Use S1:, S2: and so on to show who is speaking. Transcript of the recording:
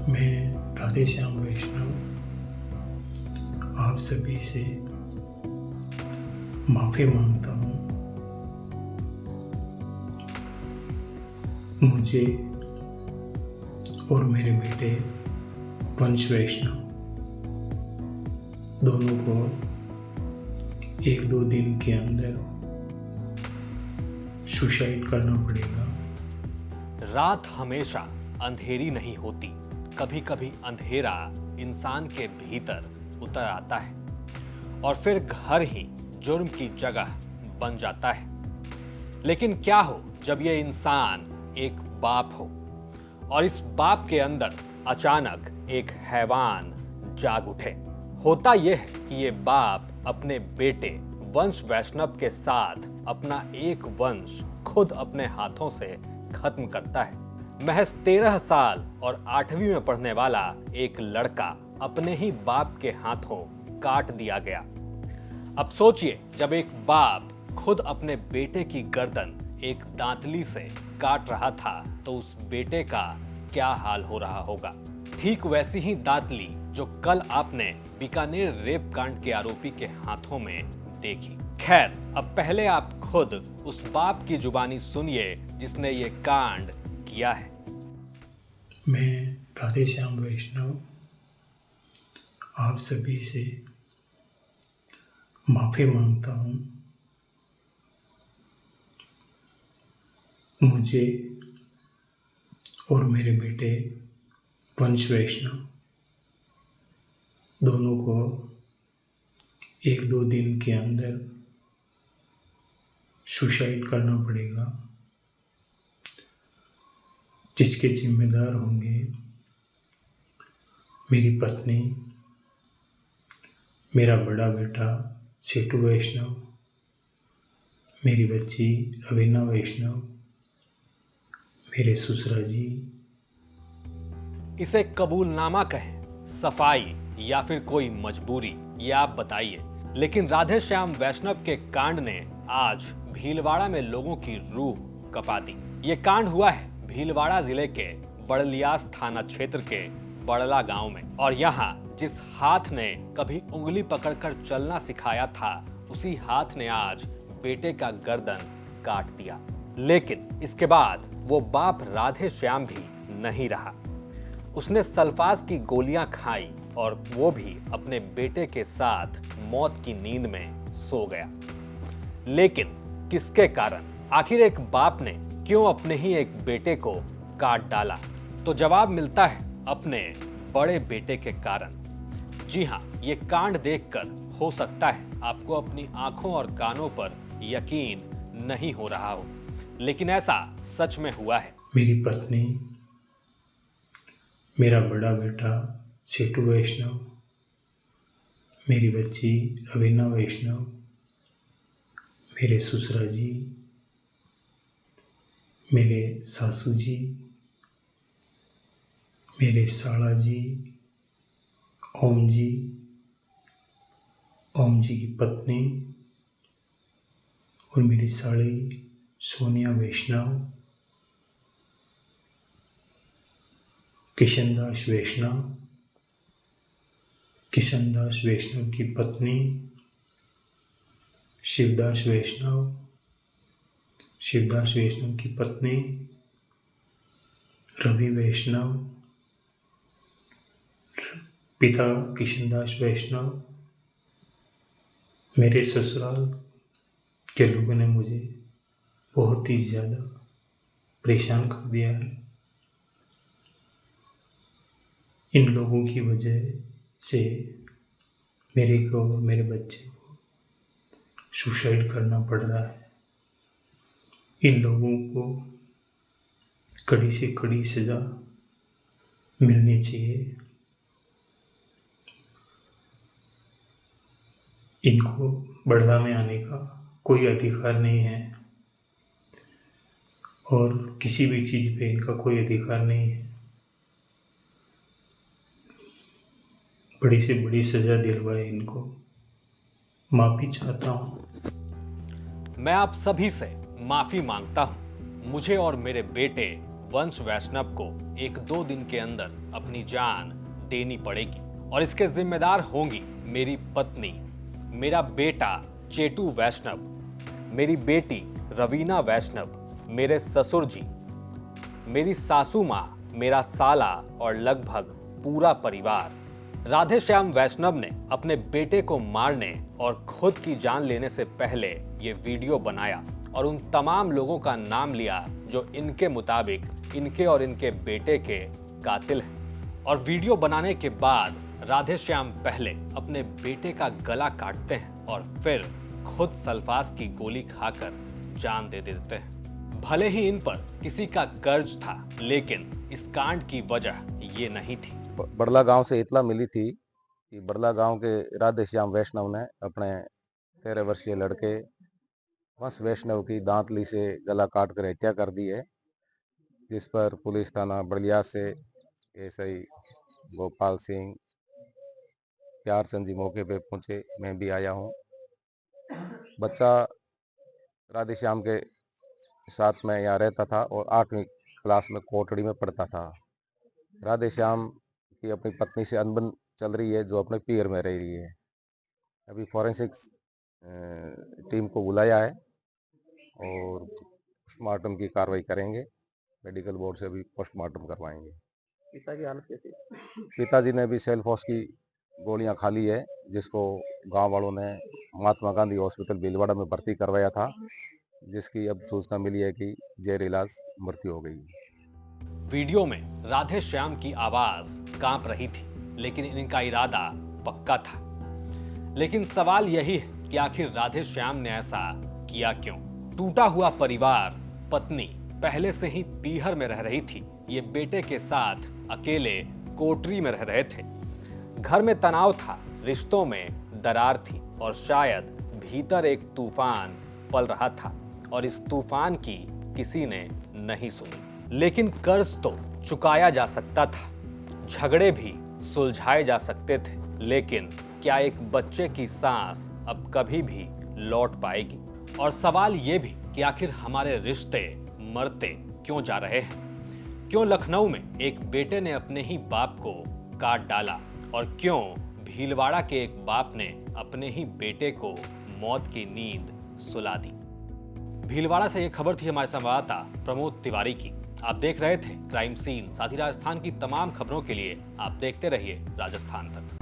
S1: मैं राधे श्याम वैष्णव आप सभी से माफ़ी मांगता हूँ। मुझे और मेरे बेटे वंश वैष्णव दोनों को 1-2 दिन के अंदर सुसाइड करना पड़ेगा।
S2: रात हमेशा अंधेरी नहीं होती, कभी कभी अंधेरा इंसान के भीतर उतर आता है और फिर घर ही जुर्म की जगह बन जाता है। लेकिन क्या हो जब ये इंसान एक बाप हो और इस बाप के अंदर अचानक एक हैवान जाग उठे। होता यह है कि ये बाप अपने बेटे वंश वैष्णव के साथ अपना एक वंश खुद अपने हाथों से खत्म करता है। महज 13 साल और 8वीं में पढ़ने वाला एक लड़का अपने ही बाप के हाथों काट दिया गया। अब सोचिए, जब एक बाप खुद अपने बेटे की गर्दन एक दांतली से काट रहा था तो उस बेटे का क्या हाल हो रहा होगा। ठीक वैसी ही दांतली जो कल आपने बीकानेर रेप कांड के आरोपी के हाथों में देखी। खैर, अब पहले आप खुद उस बाप की जुबानी सुनिए जिसने ये कांड किया है।
S1: मैं राधे श्याम वैष्णव आप सभी से माफ़ी मांगता हूँ। मुझे और मेरे बेटे वंश वैष्णव दोनों को 1-2 दिन के अंदर सुसाइड करना पड़ेगा, जिसके जिम्मेदार होंगे मेरी पत्नी, मेरा बड़ा बेटा सेठू वैष्णव, मेरी बच्ची रवीना वैष्णव, मेरे ससुरा जी।
S2: इसे कबूलनामा कहें, सफाई या फिर कोई मजबूरी, ये आप बताइए। लेकिन राधे श्याम वैष्णव के कांड ने आज भीलवाड़ा में लोगों की रूह कपा दी। ये कांड हुआ है भीलवाड़ा जिले के बड़लियास थाना क्षेत्र के बड़ला गांव में, और यहाँ जिस हाथ ने कभी उंगली पकड़कर चलना सिखाया था, उसी हाथ ने आज बेटे का गर्दन काट दिया। लेकिन इसके बाद वो बाप राधे श्याम भी नहीं रहा। उसने सल्फास की गोलियां खाई और वो भी अपने बेटे के साथ मौत की नींद में सो गया। लेकिन किसके कारण? आखिर एक बाप ने क्यों अपने ही एक बेटे को काट डाला? तो जवाब मिलता है अपने बड़े बेटे के कारण। जी हाँ, ये कांड देखकर हो सकता है आपको अपनी आंखों और कानों पर यकीन नहीं हो रहा हो, लेकिन ऐसा सच में हुआ है।
S1: मेरी पत्नी, मेरा बड़ा बेटा सेठू वैष्णव, मेरी बच्ची रवीना वैष्णव, मेरे ससुरा जी, मेरे सासू जी, मेरे साला जी, ओम जी, ओम जी की पत्नी और मेरी साली सोनिया वैष्णव, किशनदास वैष्णव, किशनदास वैष्णव की पत्नी शिवदास वैष्णव, शिवदास वैष्णव की पत्नी रवि वैष्णव, पिता किशनदास वैष्णव। मेरे ससुराल के लोगों ने मुझे बहुत ही ज़्यादा परेशान कर दिया है। इन लोगों की वजह से मेरे को और मेरे बच्चे को सुसाइड करना पड़ रहा है। इन लोगों को कड़ी से कड़ी सज़ा मिलनी चाहिए। इनको बड़ला में आने का कोई अधिकार नहीं है और किसी भी चीज़ पे इनका कोई अधिकार नहीं है। बड़ी से बड़ी सज़ा दिलवाए इनको। माफ़ी चाहता हूँ।
S2: मैं आप सभी से माफी मांगता हूं। मुझे और मेरे बेटे वंश वैष्णव को 1-2 दिन के अंदर अपनी जान देनी पड़ेगी और इसके जिम्मेदार होंगी मेरी पत्नी, मेरा बेटा चेटू वैष्णव, मेरी बेटी रवीना वैष्णव, मेरे ससुर जी, मेरी सासू माँ, मेरा साला और लगभग पूरा परिवार। राधेश्याम वैष्णव ने अपने बेटे को मारने और खुद की जान लेने से पहले ये वीडियो बनाया और उन तमाम लोगों का नाम लिया जो इनके मुताबिक इनके और इनके बेटे के कातिल हैं। और वीडियो बनाने के बाद राधेश्याम पहले अपने बेटे का गला काटते हैं और फिर खुद सल्फास की गोली खाकर जान दे देते हैं। भले ही इन पर किसी का कर्ज था, लेकिन इस कांड की वजह ये नहीं थी।
S3: बड़ला गांव से इतला मिली थी कि बड़ला गांव के राधेश्याम वैष्णव ने अपने 13 वर्षीय लड़के वंश वैष्णव की दांतली से गला काट कर हत्या कर दी है, जिस पर पुलिस थाना बड़लिया से एसआई गोपाल सिंह, प्यारचंद जी मौके पे पहुंचे। मैं भी आया हूं। बच्चा राधेश्याम के साथ में यहाँ रहता था और 8वीं क्लास में कोटड़ी में पढ़ता था। राधेश्याम की अपनी पत्नी से अनबन चल रही है, जो अपने पीर में रह रही है। अभी फॉरेंसिक्स टीम को बुलाया है और पोस्टमार्टम की कार्रवाई करेंगे। मेडिकल बोर्ड से भी पोस्टमार्टम करवाएंगे।
S4: पिता की हालत कैसी?
S3: पिताजी ने भी सेल्फोस की गोलियां खा ली है, जिसको गांव वालों ने महात्मा गांधी हॉस्पिटल भीलवाड़ा में भर्ती करवाया था, जिसकी अब सूचना मिली है कि जहर इलाज मृत्यु हो गई।
S2: वीडियो में राधेश्याम की आवाज कांप रही थी, लेकिन इनका इरादा पक्का था। लेकिन सवाल यही है कि आखिर राधेश्याम ने ऐसा किया क्यों? टूटा हुआ परिवार, पत्नी पहले से ही पीहर में रह रही थी, ये बेटे के साथ अकेले कोटरी में रह रहे थे। घर में तनाव था, रिश्तों में दरार थी और शायद भीतर एक तूफान पल रहा था और इस तूफान की किसी ने नहीं सुनी। लेकिन कर्ज तो चुकाया जा सकता था, झगड़े भी सुलझाए जा सकते थे, लेकिन क्या एक बच्चे की सांस अब कभी भी लौट पाएगी? और सवाल ये भी कि आखिर हमारे रिश्ते मरते क्यों जा रहे हैं? क्यों लखनऊ में एक बेटे ने अपने ही बाप को काट डाला और क्यों भीलवाड़ा के एक बाप ने अपने ही बेटे को मौत की नींद सुला दी? भीलवाड़ा से ये खबर थी हमारे संवाददाता प्रमोद तिवारी की। आप देख रहे थे क्राइम सीन। साथ ही राजस्थान की तमाम खबरों के लिए आप देखते रहिए राजस्थान तक।